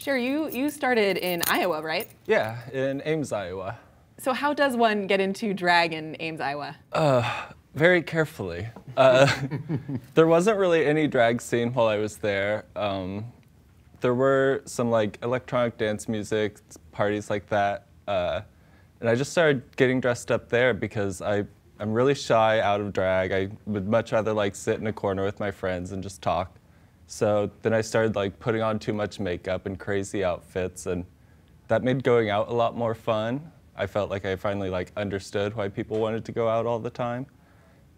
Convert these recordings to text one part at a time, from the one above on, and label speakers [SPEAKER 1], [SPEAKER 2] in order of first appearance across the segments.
[SPEAKER 1] Cher, you started in Iowa, right?
[SPEAKER 2] Yeah, in Ames, Iowa.
[SPEAKER 1] So how does one get into drag in Ames, Iowa?
[SPEAKER 2] Very carefully. There wasn't really any drag scene while I was there. There were some like electronic dance music, parties like that. And I just started getting dressed up there because I'm really shy out of drag. I would much rather like sit in a corner with my friends and just talk. So then I started like putting on too much makeup and crazy outfits, and that made going out a lot more fun. I felt like I finally like understood why people wanted to go out all the time.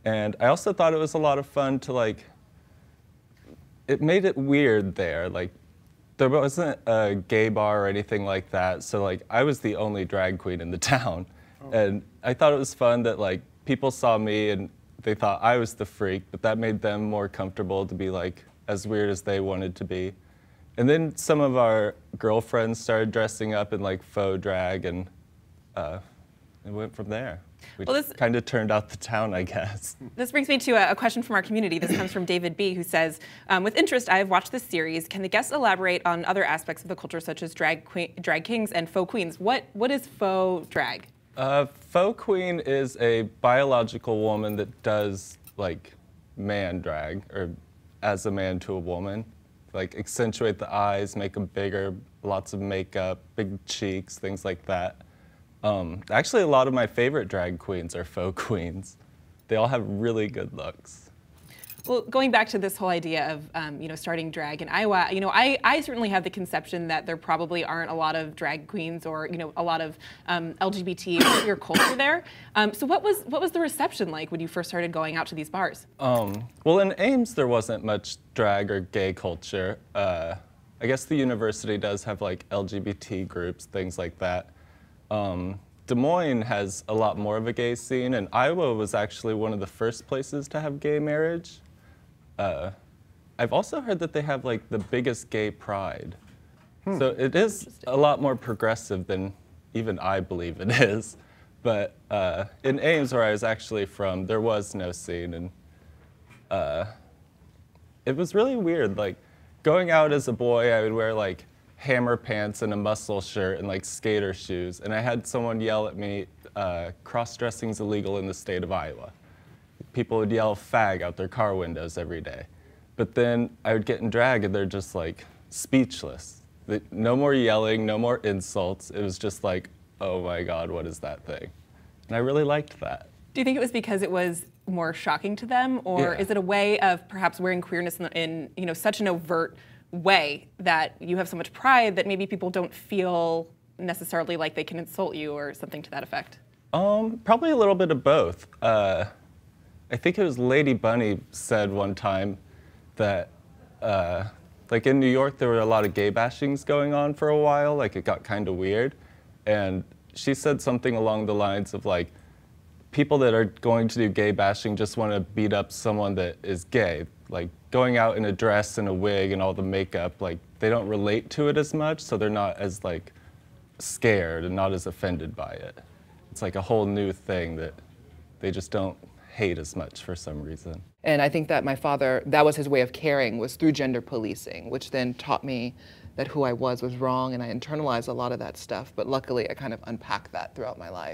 [SPEAKER 2] And I also thought it was a lot of fun to like, it made it weird there. Like there wasn't a gay bar or anything like that. So like I was the only drag queen in the town. Oh. And I thought it was fun that like people saw me and they thought I was the freak, but that made them more comfortable to be like as weird as they wanted to be. And then some of our girlfriends started dressing up in like faux drag, and it went from there. We kind of turned out the town, I guess.
[SPEAKER 1] This brings me to a question from our community. This comes from David B., who says, with interest, I have watched this series. Can the guests elaborate on other aspects of the culture, such as drag kings and faux queens? What is faux drag?
[SPEAKER 2] Faux queen is a biological woman that does like man drag, or as a man to a woman. Like accentuate the eyes, make them bigger, lots of makeup, big cheeks, things like that. Actually, a lot of my favorite drag queens are faux queens. They all have really good looks.
[SPEAKER 1] Well, going back to this whole idea of starting drag in Iowa, I certainly have the conception that there probably aren't a lot of drag queens or a lot of LGBT queer culture there. So what was the reception like when you first started going out to these bars?
[SPEAKER 2] Well, in Ames there wasn't much drag or gay culture. I guess the university does have like LGBT groups, things like that. Des Moines has a lot more of a gay scene, and Iowa was actually one of the first places to have gay marriage. I've also heard that they have like the biggest gay pride. So it is a lot more progressive than even I believe it is. But in Ames, where I was actually from, there was no scene, and it was really weird. Like going out as a boy, I would wear like hammer pants and a muscle shirt and like skater shoes, and I had someone yell at me, cross-dressing's illegal in the state of Iowa. People would yell fag out their car windows every day. But then I would get in drag and they're just like speechless. No more yelling, no more insults. It was just like, oh my God, what is that thing? And I really liked that.
[SPEAKER 1] Do you think it was because it was more shocking to them, or is it a way of perhaps wearing queerness in such an overt way that you have so much pride that maybe people don't feel necessarily like they can insult you or something to that effect?
[SPEAKER 2] Probably a little bit of both. I think it was Lady Bunny said one time that like in New York there were a lot of gay bashings going on for a while, like it got kind of weird, and she said something along the lines of like, people that are going to do gay bashing just want to beat up someone that is gay. Like going out in a dress and a wig and all the makeup, like they don't relate to it as much, so they're not as like scared and not as offended by it. It's like a whole new thing that they just don't hate as much for some reason.
[SPEAKER 3] And I think that my father, that was his way of caring, was through gender policing, which then taught me that who I was wrong, and I internalized a lot of that stuff, but luckily I kind of unpacked that throughout my life.